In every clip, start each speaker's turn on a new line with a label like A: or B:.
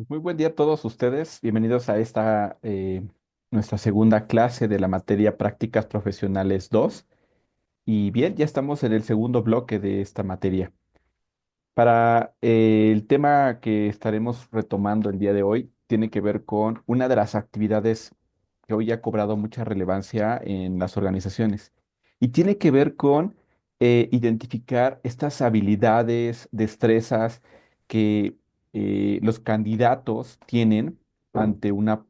A: Pues muy buen día a todos ustedes. Bienvenidos a esta nuestra segunda clase de la materia Prácticas Profesionales 2. Y bien, ya estamos en el segundo bloque de esta materia. Para el tema que estaremos retomando el día de hoy, tiene que ver con una de las actividades que hoy ha cobrado mucha relevancia en las organizaciones. Y tiene que ver con identificar estas habilidades, destrezas que los candidatos tienen ante una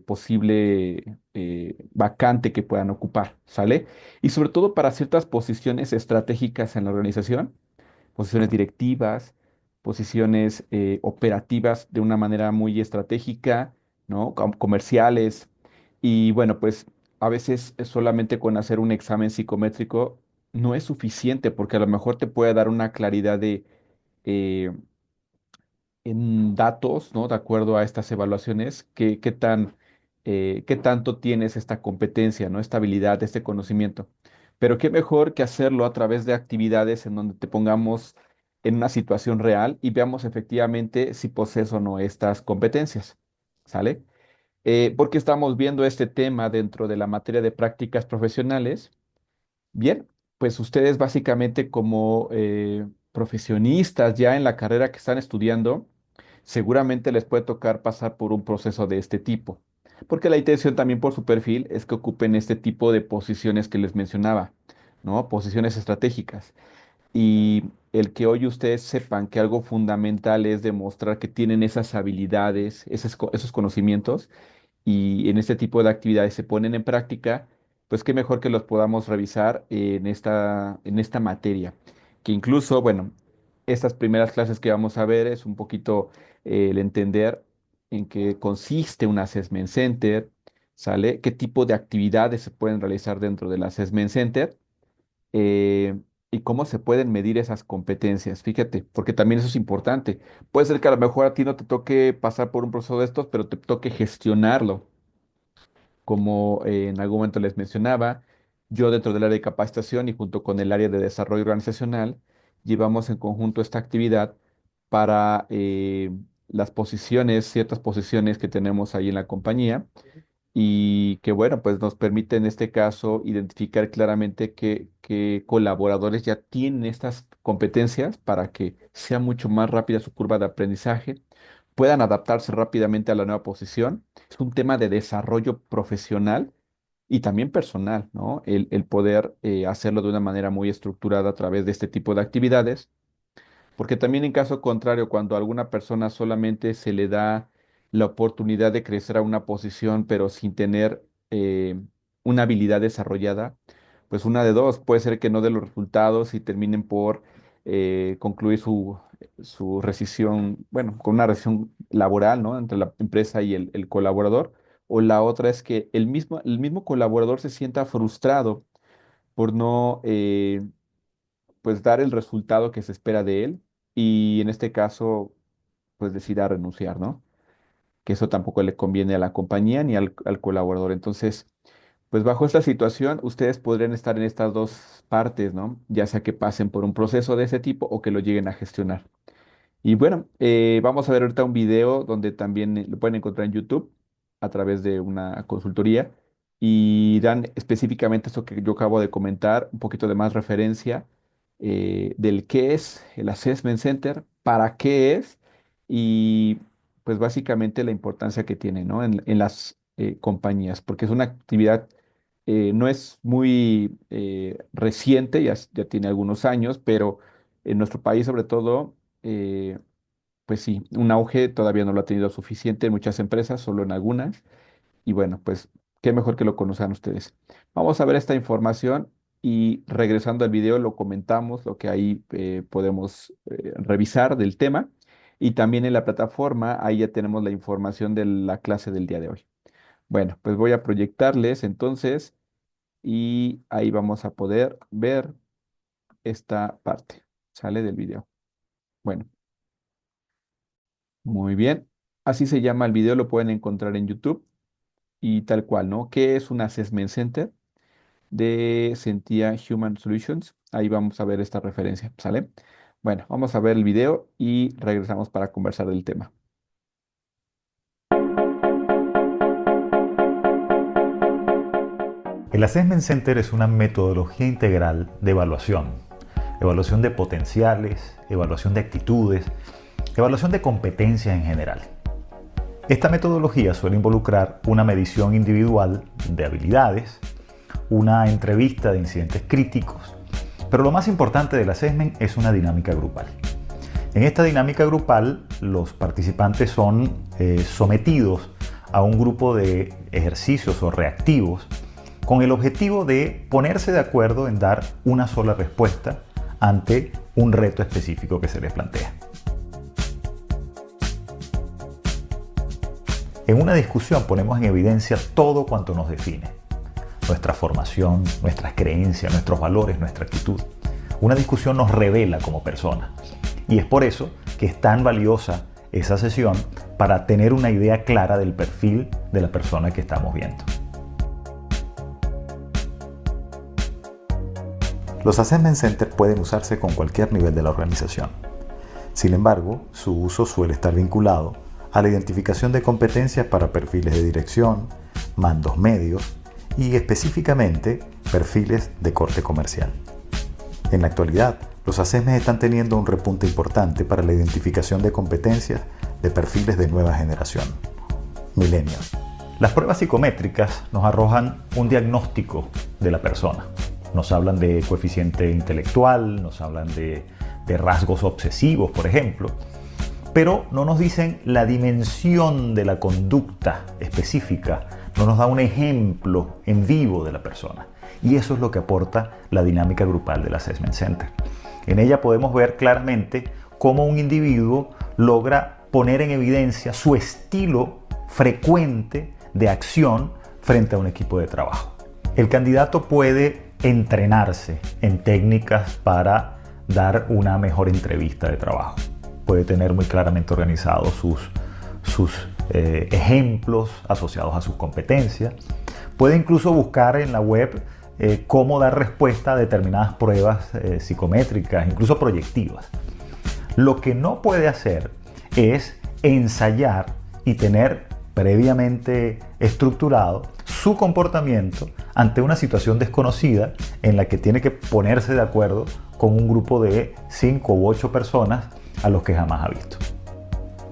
A: posible vacante que puedan ocupar, ¿sale? Y sobre todo para ciertas posiciones estratégicas en la organización, posiciones directivas, posiciones operativas de una manera muy estratégica, ¿no? Comerciales. Y bueno, pues a veces solamente con hacer un examen psicométrico no es suficiente porque a lo mejor te puede dar una claridad de, eh, en datos, ¿no? De acuerdo a estas evaluaciones, qué tanto tienes esta competencia, ¿no? Esta habilidad, este conocimiento. Pero qué mejor que hacerlo a través de actividades en donde te pongamos en una situación real y veamos efectivamente si posees o no estas competencias, ¿sale? ¿Por qué estamos viendo este tema dentro de la materia de prácticas profesionales? Bien, pues ustedes básicamente como profesionistas ya en la carrera que están estudiando, seguramente les puede tocar pasar por un proceso de este tipo, porque la intención también por su perfil es que ocupen este tipo de posiciones que les mencionaba, ¿no? Posiciones estratégicas. Y el que hoy ustedes sepan que algo fundamental es demostrar que tienen esas habilidades, esos conocimientos y en este tipo de actividades se ponen en práctica, pues qué mejor que los podamos revisar en esta materia. Que incluso, bueno, estas primeras clases que vamos a ver es un poquito el entender en qué consiste un Assessment Center, ¿sale? ¿Qué tipo de actividades se pueden realizar dentro del Assessment Center? eh, y cómo se pueden medir esas competencias. Fíjate, porque también eso es importante. Puede ser que a lo mejor a ti no te toque pasar por un proceso de estos, pero te toque gestionarlo. Como en algún momento les mencionaba, yo dentro del área de capacitación y junto con el área de desarrollo organizacional, llevamos en conjunto esta actividad para las posiciones, ciertas posiciones que tenemos ahí en la compañía y que bueno, pues nos permite en este caso identificar claramente que colaboradores ya tienen estas competencias para que sea mucho más rápida su curva de aprendizaje, puedan adaptarse rápidamente a la nueva posición. Es un tema de desarrollo profesional y también personal, ¿no? El poder hacerlo de una manera muy estructurada a través de este tipo de actividades porque también en caso contrario, cuando a alguna persona solamente se le da la oportunidad de crecer a una posición, pero sin tener una habilidad desarrollada, pues una de dos, puede ser que no dé los resultados y terminen por concluir su rescisión, bueno, con una rescisión laboral, ¿no? Entre la empresa y el colaborador. O la otra es que el mismo colaborador se sienta frustrado por no, pues dar el resultado que se espera de él y en este caso pues decida renunciar, ¿no? Que eso tampoco le conviene a la compañía ni al colaborador. Entonces, pues bajo esta situación ustedes podrían estar en estas dos partes, ¿no? Ya sea que pasen por un proceso de ese tipo o que lo lleguen a gestionar. Y bueno, vamos a ver ahorita un video donde también lo pueden encontrar en YouTube a través de una consultoría y dan específicamente esto que yo acabo de comentar, un poquito de más referencia del qué es el Assessment Center, para qué es y pues básicamente la importancia que tiene, ¿no? En las compañías, porque es una actividad, no es muy reciente, ya tiene algunos años, pero en nuestro país sobre todo pues sí, un auge todavía no lo ha tenido suficiente en muchas empresas, solo en algunas. Y bueno, pues qué mejor que lo conozcan ustedes. Vamos a ver esta información y regresando al video lo comentamos, lo que ahí podemos revisar del tema. Y también en la plataforma, ahí ya tenemos la información de la clase del día de hoy. Bueno, pues voy a proyectarles entonces y ahí vamos a poder ver esta parte. Sale del video. Bueno. Muy bien. Así se llama el video, lo pueden encontrar en YouTube y tal cual, ¿no? ¿Qué es un Assessment Center de Sentia Human Solutions? Ahí vamos a ver esta referencia, ¿sale? Bueno, vamos a ver el video y regresamos para conversar del tema.
B: El Assessment Center es una metodología integral de evaluación. Evaluación de potenciales, evaluación de actitudes, evaluación de competencias en general. Esta metodología suele involucrar una medición individual de habilidades, una entrevista de incidentes críticos, pero lo más importante del assessment es una dinámica grupal. En esta dinámica grupal, los participantes son sometidos a un grupo de ejercicios o reactivos con el objetivo de ponerse de acuerdo en dar una sola respuesta ante un reto específico que se les plantea. En una discusión ponemos en evidencia todo cuanto nos define: nuestra formación, nuestras creencias, nuestros valores, nuestra actitud. Una discusión nos revela como persona. Y es por eso que es tan valiosa esa sesión para tener una idea clara del perfil de la persona que estamos viendo. Los Assessment Centers pueden usarse con cualquier nivel de la organización. Sin embargo, su uso suele estar vinculado a la identificación de competencias para perfiles de dirección, mandos medios y específicamente perfiles de corte comercial. En la actualidad, los assessments están teniendo un repunte importante para la identificación de competencias de perfiles de nueva generación, millennials. Las pruebas psicométricas nos arrojan un diagnóstico de la persona. Nos hablan de coeficiente intelectual, nos hablan de rasgos obsesivos, por ejemplo, pero no nos dicen la dimensión de la conducta específica, no nos da un ejemplo en vivo de la persona. Y eso es lo que aporta la dinámica grupal del Assessment Center. En ella podemos ver claramente cómo un individuo logra poner en evidencia su estilo frecuente de acción frente a un equipo de trabajo. El candidato puede entrenarse en técnicas para dar una mejor entrevista de trabajo. Puede tener muy claramente organizados sus ejemplos asociados a sus competencias. Puede incluso buscar en la web cómo dar respuesta a determinadas pruebas psicométricas, incluso proyectivas. Lo que no puede hacer es ensayar y tener previamente estructurado su comportamiento ante una situación desconocida en la que tiene que ponerse de acuerdo con un grupo de 5 u 8 personas a los que jamás ha visto.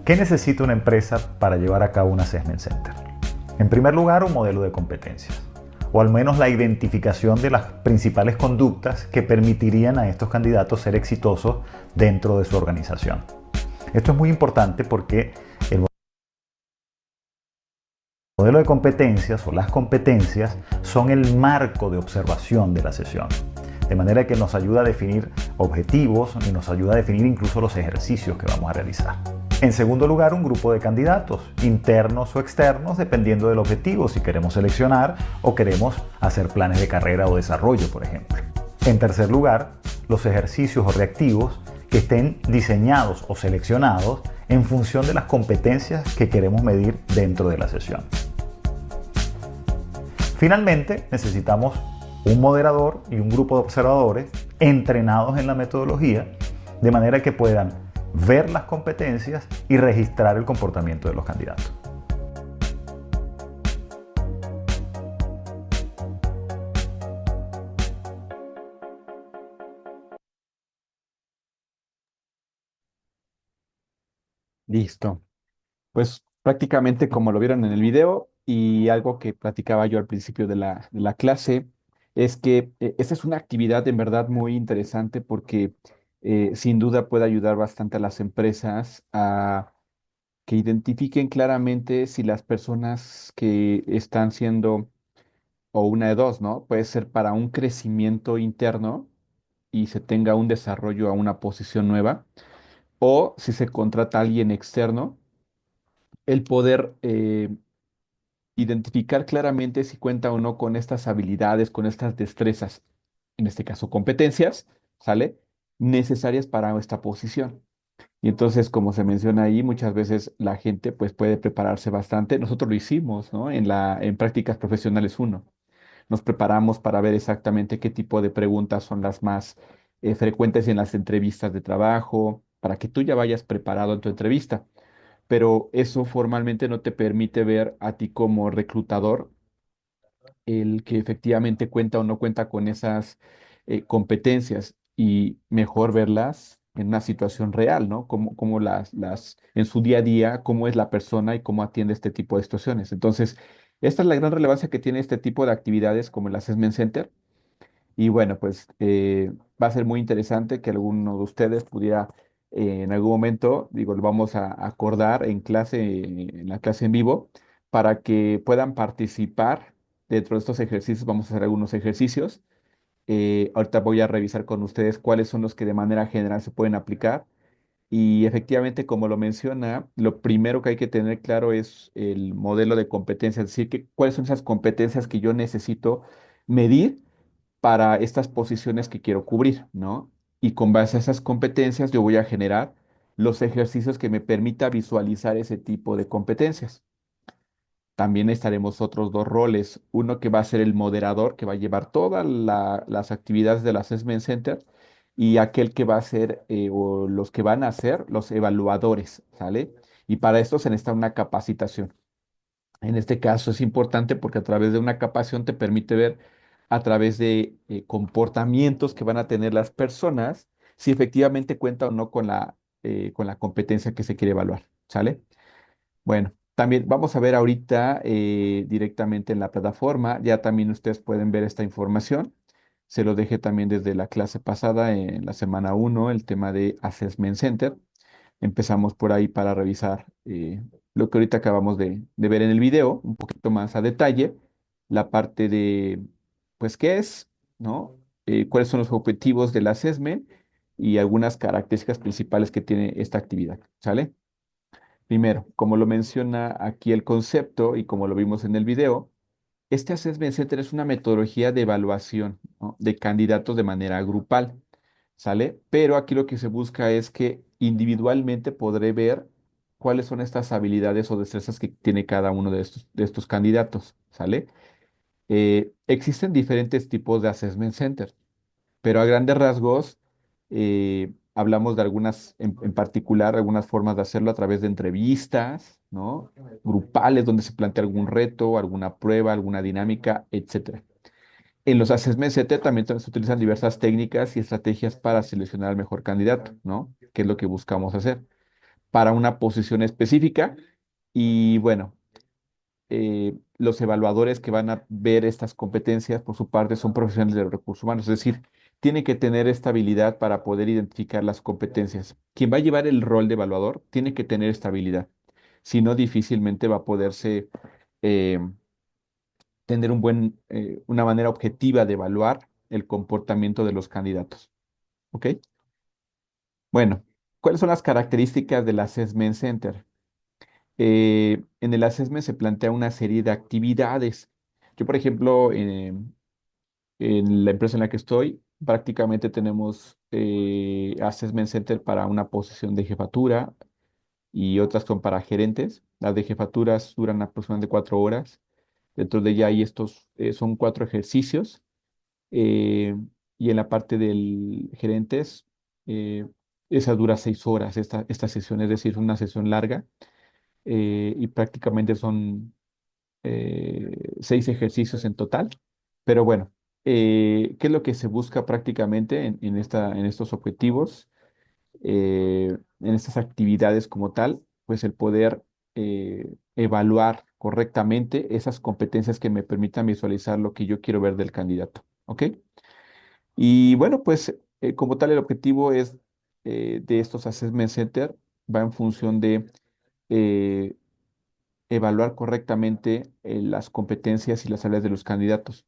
B: ¿Qué necesita una empresa para llevar a cabo un Assessment Center? En primer lugar, un modelo de competencias, o al menos la identificación de las principales conductas que permitirían a estos candidatos ser exitosos dentro de su organización. Esto es muy importante porque el modelo de competencias o las competencias son el marco de observación de la sesión, de manera que nos ayuda a definir objetivos y nos ayuda a definir incluso los ejercicios que vamos a realizar. En segundo lugar, un grupo de candidatos, internos o externos, dependiendo del objetivo, si queremos seleccionar o queremos hacer planes de carrera o desarrollo, por ejemplo. En tercer lugar, los ejercicios o reactivos que estén diseñados o seleccionados en función de las competencias que queremos medir dentro de la sesión. Finalmente, necesitamos un moderador y un grupo de observadores entrenados en la metodología, de manera que puedan ver las competencias y registrar el comportamiento de los candidatos.
A: Listo. Pues prácticamente como lo vieron en el video y algo que platicaba yo al principio de la clase, es que esta es una actividad en verdad muy interesante porque sin duda puede ayudar bastante a las empresas a que identifiquen claramente si las personas que están siendo, o una de dos, ¿no? Puede ser para un crecimiento interno y se tenga un desarrollo a una posición nueva, o si se contrata a alguien externo, el poder identificar claramente si cuenta o no con estas habilidades, con estas destrezas, en este caso competencias, ¿sale? Necesarias para esta posición. Y entonces, como se menciona ahí, muchas veces la gente pues puede prepararse bastante. Nosotros lo hicimos, ¿no? En Prácticas Profesionales uno. Nos preparamos para ver exactamente qué tipo de preguntas son las más frecuentes en las entrevistas de trabajo, para que tú ya vayas preparado en tu entrevista. Pero eso formalmente no te permite ver a ti como reclutador el que efectivamente cuenta o no cuenta con esas competencias y mejor verlas en una situación real, ¿no? Cómo en su día a día, cómo es la persona y cómo atiende este tipo de situaciones. Entonces, esta es la gran relevancia que tiene este tipo de actividades como el Assessment Center. Y bueno, pues va a ser muy interesante que alguno de ustedes pudiera en algún momento, digo, lo vamos a acordar en clase, en la clase en vivo, para que puedan participar dentro de estos ejercicios. Vamos a hacer algunos ejercicios. Ahorita voy a revisar con ustedes cuáles son los que de manera general se pueden aplicar. Y efectivamente, como lo menciona, lo primero que hay que tener claro es el modelo de competencias, es decir, que, cuáles son esas competencias que yo necesito medir para estas posiciones que quiero cubrir, ¿no? Y con base a esas competencias yo voy a generar los ejercicios que me permita visualizar ese tipo de competencias. También estaremos otros dos roles, uno que va a ser el moderador, que va a llevar todas las actividades del Assessment Center, y aquel que va a ser, o los que van a ser los evaluadores, ¿sale? Y para esto se necesita una capacitación. En este caso es importante porque a través de una capacitación te permite ver a través de comportamientos que van a tener las personas si efectivamente cuenta o no con la competencia que se quiere evaluar, ¿sale? Bueno, también vamos a ver ahorita directamente en la plataforma, ya también ustedes pueden ver esta información. Se lo dejé también desde la clase pasada, en la semana uno, el tema de Assessment Center. Empezamos por ahí para revisar lo que ahorita acabamos de ver en el video, un poquito más a detalle, la parte de, pues, qué es, ¿no? Cuáles son los objetivos del assessment y algunas características principales que tiene esta actividad, ¿sale? Primero, como lo menciona aquí el concepto y como lo vimos en el video, este Assessment Center es una metodología de evaluación, ¿no?, de candidatos de manera grupal, ¿sale? Pero aquí lo que se busca es que individualmente podré ver cuáles son estas habilidades o destrezas que tiene cada uno de estos candidatos, ¿sale? Existen diferentes tipos de Assessment Center, pero a grandes rasgos hablamos de algunas, en particular, algunas formas de hacerlo a través de entrevistas, ¿no? Grupales, donde se plantea algún reto, alguna prueba, alguna dinámica, etcétera. En los assessment center también se utilizan diversas técnicas y estrategias para seleccionar al mejor candidato, ¿no? Que es lo que buscamos hacer para una posición específica. Y bueno, los evaluadores que van a ver estas competencias, por su parte, son profesionales de los recursos humanos, es decir, tiene que tener esta habilidad para poder identificar las competencias. Quien va a llevar el rol de evaluador tiene que tener esta habilidad, si no, difícilmente va a poderse eh, tener una manera objetiva de evaluar el comportamiento de los candidatos. ¿Ok? Bueno, ¿cuáles son las características del Assessment Center? En el Assessment se plantea una serie de actividades. Yo, por ejemplo, en la empresa en la que estoy, prácticamente tenemos Assessment Center para una posición de jefatura y otras son para gerentes. Las de jefaturas duran aproximadamente 4 horas. Dentro de ella hay son 4 ejercicios. eh, y en la parte del gerentes, eh, esa dura 6 horas, esta sesión, es decir, una sesión larga, y prácticamente son 6 ejercicios en total. Pero bueno, ¿qué es lo que se busca prácticamente en estos objetivos, en estas actividades como tal? Pues el poder evaluar correctamente esas competencias que me permitan visualizar lo que yo quiero ver del candidato. ¿Ok? Y bueno, pues como tal el objetivo es de estos Assessment Center va en función de eh, evaluar correctamente las competencias y las áreas de los candidatos.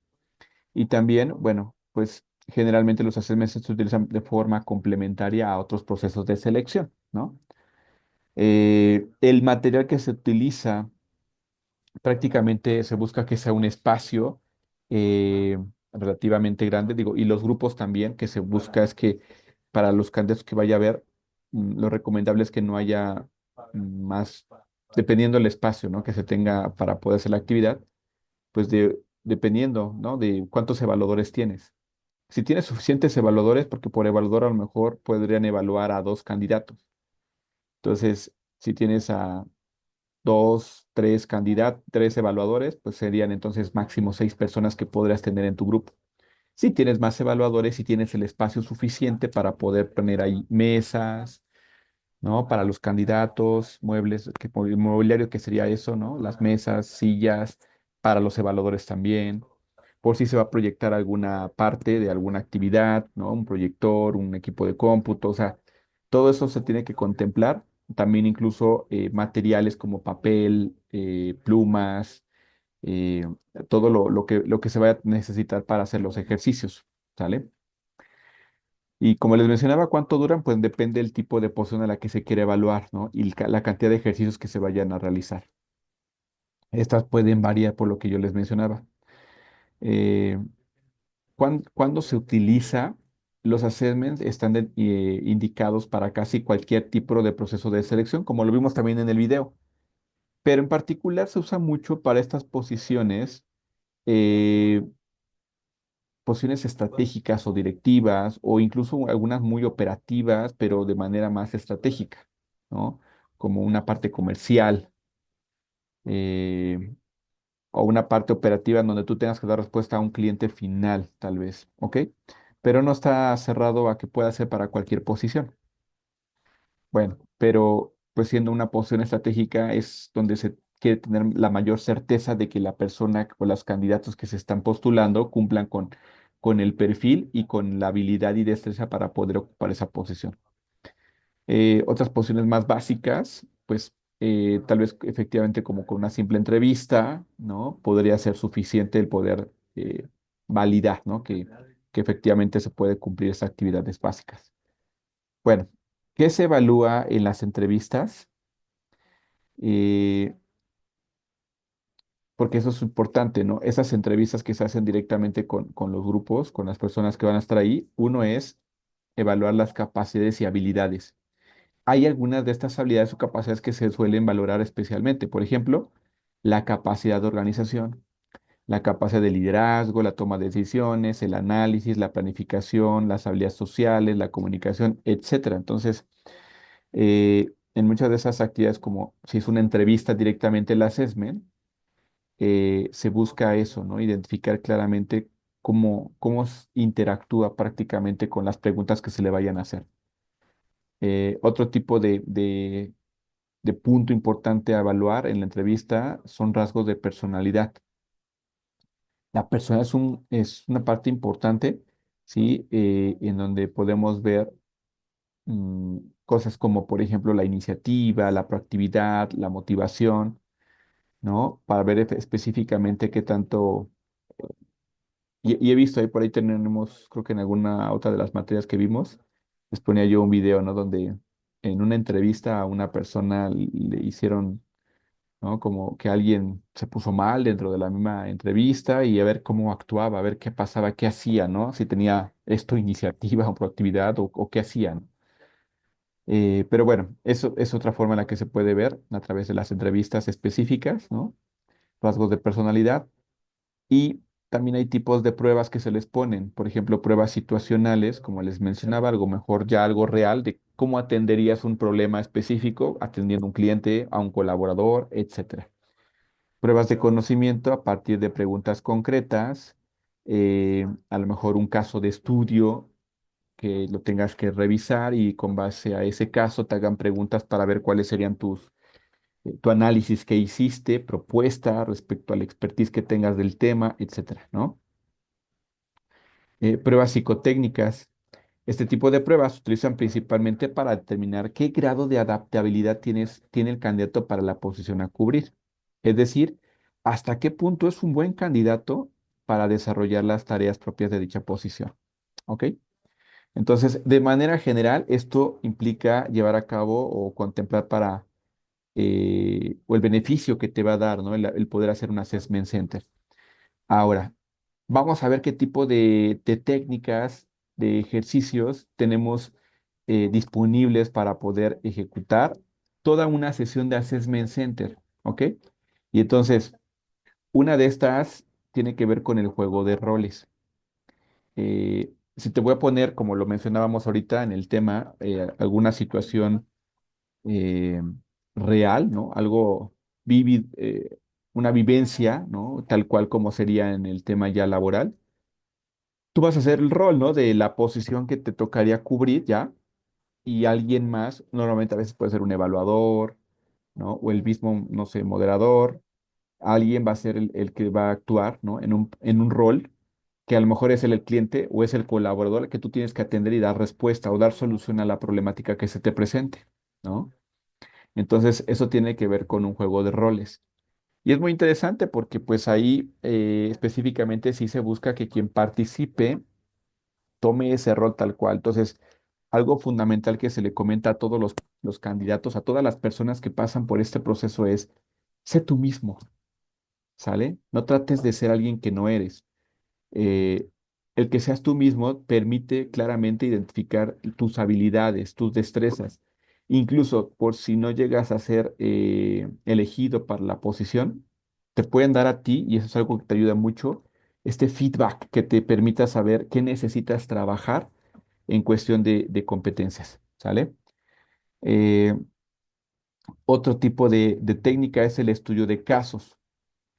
A: Y también, bueno, pues generalmente los assessments se utilizan de forma complementaria a otros procesos de selección, ¿no? El material que se utiliza prácticamente se busca que sea un espacio eh, relativamente grande, digo, y los grupos también, que se busca es que para los candidatos que vaya a ver, lo recomendable es que no haya más, dependiendo del espacio, ¿no?, que se tenga para poder hacer la actividad, pues dependiendo, ¿no?, de cuántos evaluadores tienes. Si tienes suficientes evaluadores, porque por evaluador a lo mejor podrían evaluar a 2 candidatos. Entonces, si tienes a dos, tres candidatos, tres evaluadores, pues serían entonces máximo 6 personas que podrías tener en tu grupo. Si tienes más evaluadores y tienes el espacio suficiente para poder poner ahí mesas, ¿no? Para los candidatos, muebles, mobiliario que sería eso, ¿no? Las mesas, sillas, para los evaluadores también. Por si se va a proyectar alguna parte de alguna actividad, ¿no? Un proyector, un equipo de cómputo, o sea, todo eso se tiene que contemplar. También incluso materiales como papel, plumas, eh, todo lo que se vaya a necesitar para hacer los ejercicios, ¿sale? Y como les mencionaba, ¿cuánto duran? Pues depende del tipo de posición a la que se quiere evaluar, ¿no? Y la cantidad de ejercicios que se vayan a realizar. Estas pueden variar por lo que yo les mencionaba. Eh, ¿Cuándo se utiliza? Los assessments están indicados para casi cualquier tipo de proceso de selección, como lo vimos también en el video. Pero en particular se usa mucho para estas eh, posiciones estratégicas o directivas, o incluso algunas muy operativas, pero de manera más estratégica, ¿no? Como una parte comercial, eh, o una parte operativa en donde tú tengas que dar respuesta a un cliente final, tal vez, ¿ok? Pero no está cerrado a que pueda ser para cualquier posición. Bueno, pero pues siendo una posición estratégica es donde se quiere tener la mayor certeza de que la persona o los candidatos que se están postulando cumplan con el perfil y con la habilidad y destreza para poder ocupar esa posición. Otras posiciones más básicas, pues tal vez efectivamente como con una simple entrevista, ¿no? Podría ser suficiente el poder validar, ¿no? Que efectivamente se puede cumplir esas actividades básicas. Bueno, ¿qué se evalúa en las entrevistas? Eh, Porque eso es importante, ¿no? Esas entrevistas que se hacen directamente con los grupos, con las personas que van a estar ahí, uno es evaluar las capacidades y habilidades. Hay algunas de estas habilidades o capacidades que se suelen valorar especialmente. Por ejemplo, la capacidad de organización, la capacidad de liderazgo, la toma de decisiones, el análisis, la planificación, las habilidades sociales, la comunicación, etcétera. Entonces, en muchas de esas actividades, como si es una entrevista directamente el assessment, se busca eso, ¿no? Identificar claramente cómo interactúa prácticamente con las preguntas que se le vayan a hacer. Otro tipo de punto importante a evaluar en la entrevista son rasgos de personalidad. La persona es una parte importante, ¿sí? En donde podemos ver cosas como, por ejemplo, la iniciativa, la proactividad, la motivación, ¿no? Para ver específicamente qué tanto. Y he visto ahí por ahí tenemos, creo que en alguna otra de las materias que vimos, les ponía yo un video, ¿no? Donde en una entrevista a una persona le hicieron, ¿no? Como que alguien se puso mal dentro de la misma entrevista y a ver cómo actuaba, a ver qué pasaba, qué hacía, ¿no? Si tenía esto iniciativa o proactividad o qué hacían. Pero bueno, eso es otra forma en la que se puede ver a través de las entrevistas específicas, ¿no? Rasgos de personalidad. Y también hay tipos de pruebas que se les ponen, por ejemplo, pruebas situacionales, como les mencionaba, algo mejor ya algo real de cómo atenderías un problema específico, atendiendo a un cliente, a un colaborador, etcétera. Pruebas de conocimiento a partir de preguntas concretas, a lo mejor un caso de estudio que lo tengas que revisar y con base a ese caso te hagan preguntas para ver cuáles serían tu análisis que hiciste, propuesta respecto al expertise que tengas del tema, etcétera, ¿no? Pruebas psicotécnicas. Este tipo de pruebas se utilizan principalmente para determinar qué grado de adaptabilidad tiene el candidato para la posición a cubrir. Es decir, hasta qué punto es un buen candidato para desarrollar las tareas propias de dicha posición. ¿Ok? Entonces, de manera general, esto implica llevar a cabo o contemplar o el beneficio que te va a dar, ¿no? El poder hacer un assessment center. Ahora, vamos a ver qué tipo de técnicas, de ejercicios tenemos disponibles para poder ejecutar toda una sesión de Assessment Center, ¿ok? Y entonces, una de estas tiene que ver con el juego de roles. Si te voy a poner, como lo mencionábamos ahorita en el tema, alguna situación eh, real, ¿no? Algo. una vivencia, ¿no? Tal cual como sería en el tema ya laboral. Tú vas a hacer el rol, ¿no? De la posición que te tocaría cubrir ya y alguien más, normalmente a veces puede ser un evaluador, ¿no? O el mismo, no sé, moderador. Alguien va a ser el que va a actuar, ¿no? En un rol que a lo mejor es el cliente o es el colaborador al que tú tienes que atender y dar respuesta o dar solución a la problemática que se te presente, ¿no? Entonces, eso tiene que ver con un juego de roles. Y es muy interesante porque pues ahí específicamente sí se busca que quien participe tome ese rol tal cual. Entonces, algo fundamental que se le comenta a todos los candidatos, a todas las personas que pasan por este proceso es, sé tú mismo, ¿sale? No trates de ser alguien que no eres. eh, el que seas tú mismo permite claramente identificar tus habilidades, tus destrezas. Incluso por si no llegas a ser elegido para la posición, te pueden dar a ti, y eso es algo que te ayuda mucho, este feedback que te permita saber qué necesitas trabajar en cuestión de competencias, ¿sale? Eh, Otro tipo de técnica es el estudio de casos,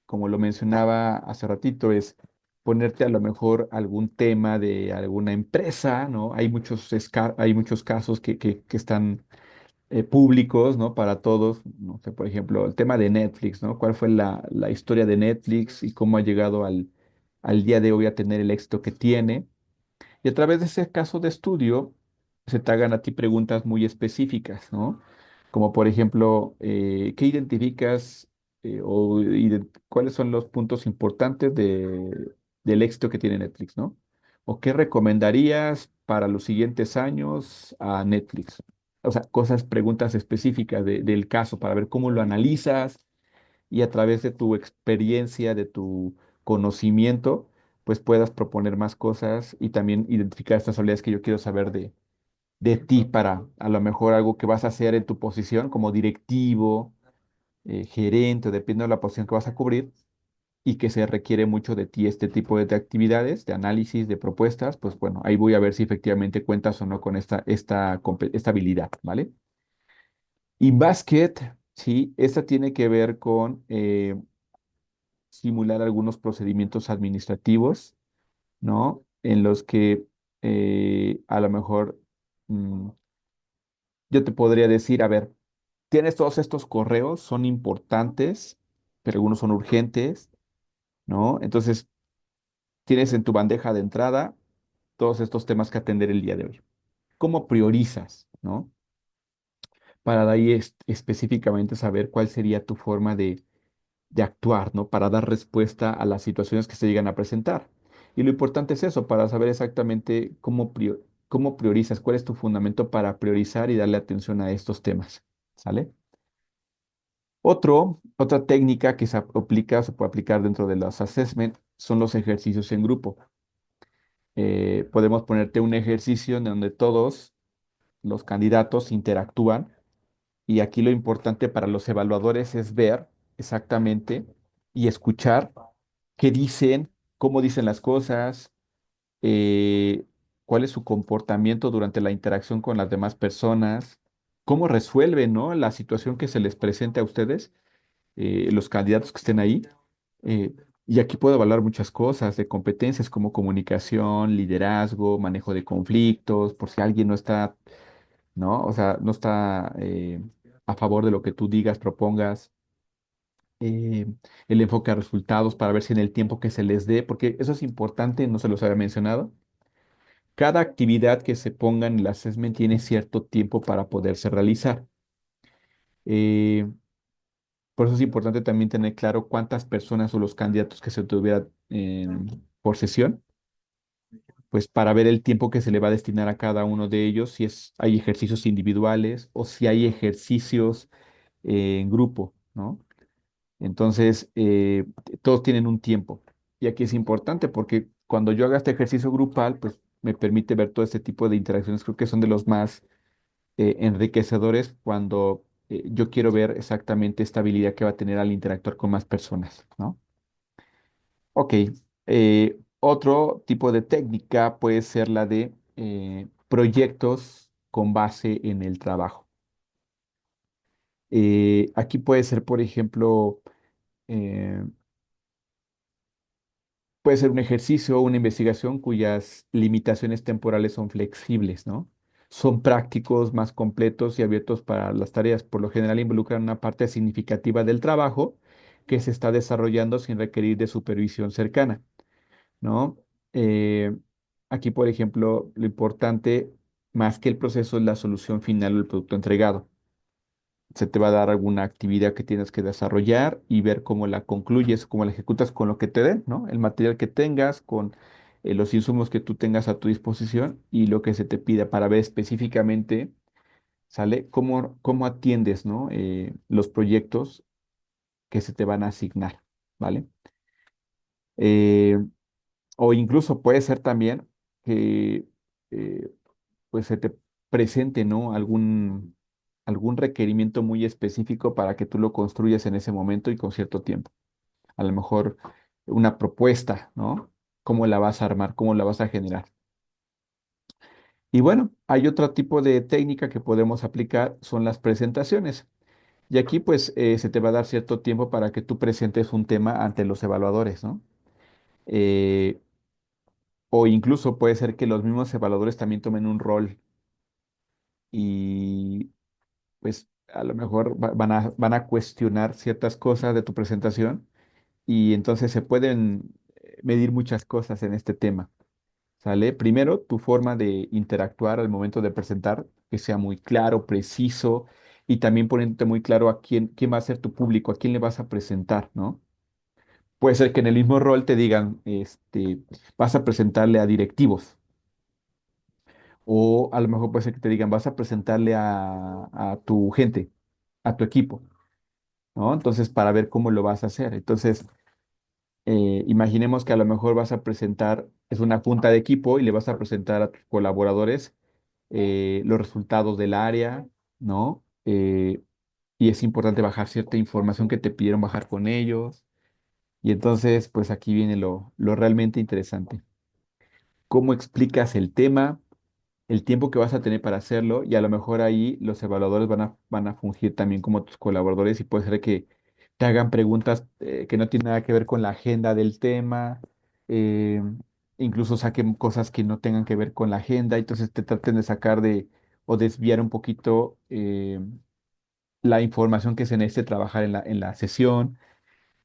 A: como lo mencionaba hace ratito, es ponerte a lo mejor algún tema de alguna empresa, ¿no? Hay muchos casos que están públicos, ¿no? Para todos, no sé, por ejemplo, el tema de Netflix, ¿no? ¿Cuál fue la historia de Netflix y cómo ha llegado al día de hoy a tener el éxito que tiene? Y a través de ese caso de estudio, se te hagan a ti preguntas muy específicas, ¿no? Como por ejemplo, ¿qué identificas cuáles son los puntos importantes del éxito que tiene Netflix, ¿no? ¿O qué recomendarías para los siguientes años a Netflix? O sea, preguntas específicas del caso para ver cómo lo analizas y a través de tu experiencia, de tu conocimiento, pues puedas proponer más cosas y también identificar estas habilidades que yo quiero saber de ti para a lo mejor algo que vas a hacer en tu posición como directivo, gerente, dependiendo de la posición que vas a cubrir y que se requiere mucho de ti este tipo de actividades, de análisis, de propuestas, pues bueno, ahí voy a ver si efectivamente cuentas o no con esta habilidad, ¿vale? Y basket, sí, esta tiene que ver con simular algunos procedimientos administrativos, ¿no? En los que a lo mejor yo te podría decir, a ver, tienes todos estos correos, son importantes, pero algunos son urgentes, ¿no? Entonces, tienes en tu bandeja de entrada todos estos temas que atender el día de hoy. ¿Cómo priorizas, ¿no? Para de ahí específicamente saber cuál sería tu forma de actuar, ¿no? Para dar respuesta a las situaciones que se llegan a presentar. Y lo importante es eso, para saber exactamente cómo priorizas, cuál es tu fundamento para priorizar y darle atención a estos temas, ¿sale? Otra técnica que se puede aplicar dentro de los assessment son los ejercicios en grupo. Podemos ponerte un ejercicio en donde todos los candidatos interactúan y aquí lo importante para los evaluadores es ver exactamente y escuchar qué dicen, cómo dicen las cosas, eh, cuál es su comportamiento durante la interacción con las demás personas, cómo resuelven, ¿no? La situación que se les presente a ustedes, los candidatos que estén ahí. eh, y aquí puedo evaluar muchas cosas de competencias como comunicación, liderazgo, manejo de conflictos, por si alguien no está, ¿no? O sea, no está a favor de lo que tú digas, propongas, eh, el enfoque a resultados para ver si en el tiempo que se les dé, porque eso es importante, no se los había mencionado. Cada actividad que se ponga en el assessment tiene cierto tiempo para poderse realizar. Eh, por eso es importante también tener claro cuántas personas o los candidatos que se tuvieran por sesión, pues para ver el tiempo que se le va a destinar a cada uno de ellos, si hay ejercicios individuales o si hay ejercicios en grupo, ¿no? Entonces, todos tienen un tiempo. Y aquí es importante porque cuando yo haga este ejercicio grupal, pues me permite ver todo este tipo de interacciones. Creo que son de los más enriquecedores cuando yo quiero ver exactamente esta habilidad que va a tener al interactuar con más personas, ¿no? Ok. Otro tipo de técnica puede ser la de proyectos con base en el trabajo. Aquí puede ser, por ejemplo, eh, puede ser un ejercicio o una investigación cuyas limitaciones temporales son flexibles, ¿no? Son prácticos, más completos y abiertos para las tareas. Por lo general involucran una parte significativa del trabajo que se está desarrollando sin requerir de supervisión cercana, ¿no? Eh, Aquí, por ejemplo, lo importante más que el proceso es la solución final o el producto entregado. Se te va a dar alguna actividad que tienes que desarrollar y ver cómo la concluyes, cómo la ejecutas con lo que te den, ¿no? El material que tengas, con los insumos que tú tengas a tu disposición y lo que se te pida para ver específicamente, ¿sale? Cómo atiendes, ¿no? Los proyectos que se te van a asignar, ¿vale? Eh, o incluso puede ser también que eh, pues se te presente, ¿no? Algún requerimiento muy específico para que tú lo construyas en ese momento y con cierto tiempo. A lo mejor una propuesta, ¿no? ¿Cómo la vas a armar? ¿Cómo la vas a generar? Y bueno, hay otro tipo de técnica que podemos aplicar, son las presentaciones. Y aquí pues se te va a dar cierto tiempo para que tú presentes un tema ante los evaluadores, ¿no? Eh, o incluso puede ser que los mismos evaluadores también tomen un rol y pues a lo mejor van a cuestionar ciertas cosas de tu presentación y entonces se pueden medir muchas cosas en este tema, ¿sale? Primero, tu forma de interactuar al momento de presentar, que sea muy claro, preciso y también poniéndote muy claro a quién va a ser tu público, a quién le vas a presentar, ¿no? Puede ser que en el mismo rol te digan, vas a presentarle a directivos. O a lo mejor puede ser que te digan, vas a presentarle a tu gente, a tu equipo, ¿no? Entonces, para ver cómo lo vas a hacer. Entonces, imaginemos que a lo mejor vas a presentar, es una junta de equipo y le vas a presentar a tus colaboradores los resultados del área, ¿no? Y es importante bajar cierta información que te pidieron bajar con ellos. Y entonces, pues aquí viene lo realmente interesante. ¿Cómo explicas el tema? El tiempo que vas a tener para hacerlo y a lo mejor ahí los evaluadores van a fungir también como tus colaboradores y puede ser que te hagan preguntas que no tienen nada que ver con la agenda del tema, eh, incluso saquen cosas que no tengan que ver con la agenda, entonces te traten de sacar o desviar un poquito la información que se necesite trabajar en la sesión.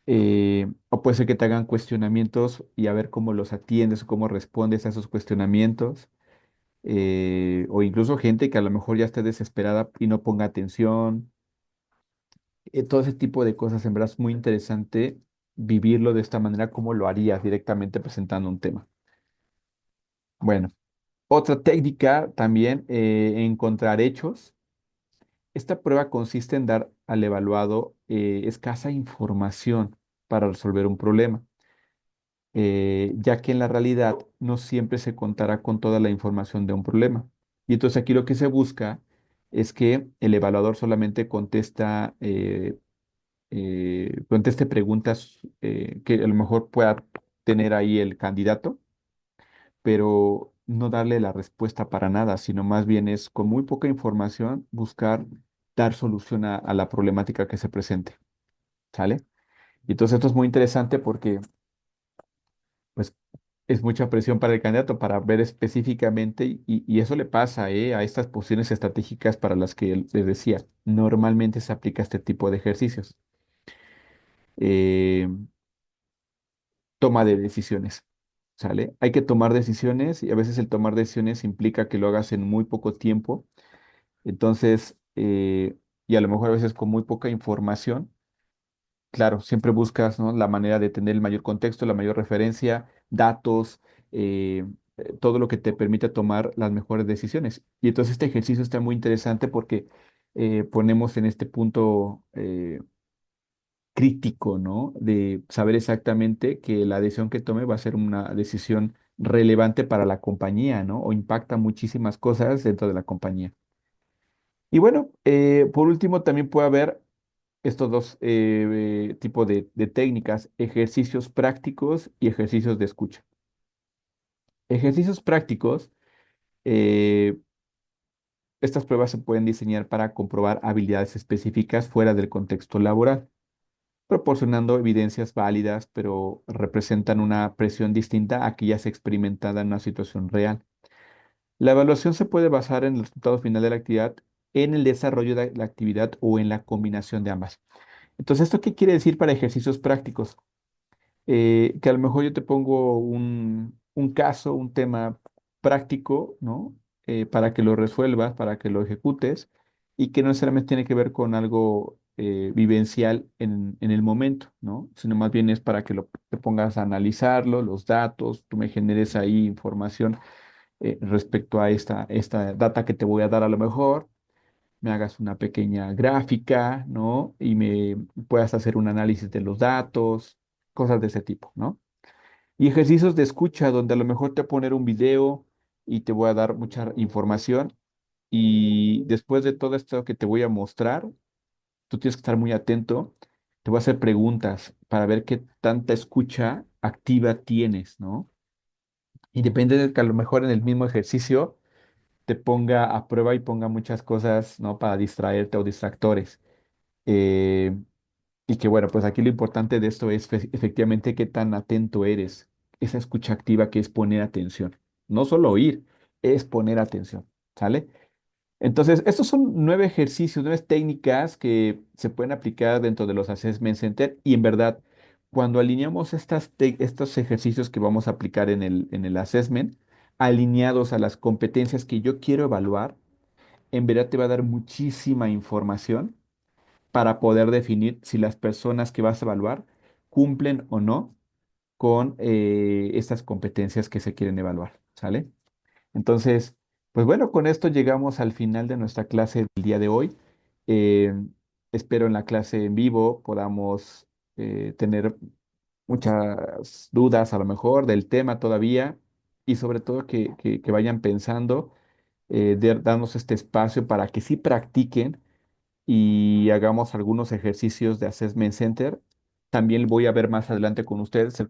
A: O puede ser que te hagan cuestionamientos y a ver cómo los atiendes o cómo respondes a esos cuestionamientos o incluso gente que a lo mejor ya esté desesperada y no ponga atención. Todo ese tipo de cosas, en verdad es muy interesante vivirlo de esta manera como lo harías directamente presentando un tema. Bueno, otra técnica también, encontrar hechos. Esta prueba consiste en dar al evaluado escasa información para resolver un problema. Ya que en la realidad no siempre se contará con toda la información de un problema. Y entonces aquí lo que se busca es que el evaluador solamente conteste preguntas que a lo mejor pueda tener ahí el candidato, pero no darle la respuesta para nada, sino más bien es con muy poca información buscar dar solución a la problemática que se presente. ¿Sale? Y entonces esto es muy interesante porque pues es mucha presión para el candidato para ver específicamente y eso le pasa a estas posiciones estratégicas para las que les decía, normalmente se aplica este tipo de ejercicios. Eh, Toma de decisiones, ¿sale? Hay que tomar decisiones y a veces el tomar decisiones implica que lo hagas en muy poco tiempo, entonces, y a lo mejor a veces con muy poca información. Claro, siempre buscas, ¿no? La manera de tener el mayor contexto, la mayor referencia, datos, todo lo que te permita tomar las mejores decisiones. Y entonces este ejercicio está muy interesante porque ponemos en este punto crítico, ¿no? De saber exactamente que la decisión que tome va a ser una decisión relevante para la compañía, ¿no? O impacta muchísimas cosas dentro de la compañía. Y bueno, por último, también puede haber estos dos tipos de técnicas, ejercicios prácticos y ejercicios de escucha. Ejercicios prácticos, eh, Estas pruebas se pueden diseñar para comprobar habilidades específicas fuera del contexto laboral, proporcionando evidencias válidas, pero representan una presión distinta a aquellas experimentadas en una situación real. La evaluación se puede basar en el resultado final de la actividad, en el desarrollo de la actividad o en la combinación de ambas. Entonces, ¿esto qué quiere decir para ejercicios prácticos? Que a lo mejor yo te pongo un caso, un tema práctico, ¿no? Para que lo resuelvas, para que lo ejecutes, y que no necesariamente tiene que ver con algo vivencial en el momento, ¿no? Sino más bien es para que te pongas a analizarlo, los datos, tú me generes ahí información respecto a esta data que te voy a dar a lo mejor, me hagas una pequeña gráfica, ¿no? Y me puedas hacer un análisis de los datos, cosas de ese tipo, ¿no? Y ejercicios de escucha, donde a lo mejor te voy a poner un video y te voy a dar mucha información. Y después de todo esto que te voy a mostrar, tú tienes que estar muy atento. Te voy a hacer preguntas para ver qué tanta escucha activa tienes, ¿no? Y depende de que a lo mejor en el mismo ejercicio te ponga a prueba y ponga muchas cosas, ¿no? Para distraerte o distractores. Eh, y que bueno, pues aquí lo importante de esto es efectivamente qué tan atento eres. Esa escucha activa que es poner atención. No solo oír, es poner atención. ¿Sale? Entonces, estos son 9 ejercicios, 9 técnicas que se pueden aplicar dentro de los Assessment Center y en verdad, cuando alineamos estos ejercicios que vamos a aplicar en el assessment, alineados a las competencias que yo quiero evaluar, en verdad te va a dar muchísima información para poder definir si las personas que vas a evaluar cumplen o no con estas competencias que se quieren evaluar, ¿sale? Entonces, pues bueno, con esto llegamos al final de nuestra clase del día de hoy. Eh, Espero en la clase en vivo podamos tener muchas dudas a lo mejor del tema todavía y sobre todo que vayan pensando, darnos este espacio para que sí practiquen y hagamos algunos ejercicios de Assessment Center. También voy a ver más adelante con ustedes el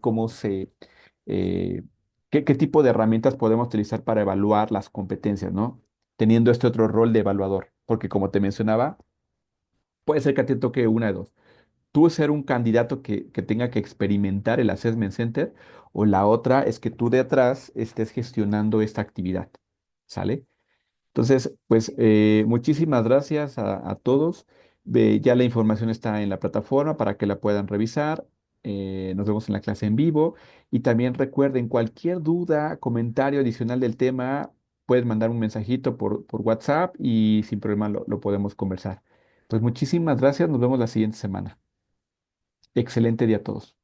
A: eh, qué tipo de herramientas podemos utilizar para evaluar las competencias, ¿no? Teniendo este otro rol de evaluador, porque como te mencionaba, puede ser que a ti te toque una de dos. Tú ser un candidato que tenga que experimentar el Assessment Center, o la otra es que tú de atrás estés gestionando esta actividad, ¿sale? Entonces, pues muchísimas gracias a todos. Ya la información está en la plataforma para que la puedan revisar. Nos vemos en la clase en vivo. Y también recuerden, cualquier duda, comentario adicional del tema, puedes mandar un mensajito por WhatsApp y sin problema lo podemos conversar. Pues muchísimas gracias. Nos vemos la siguiente semana. Excelente día a todos.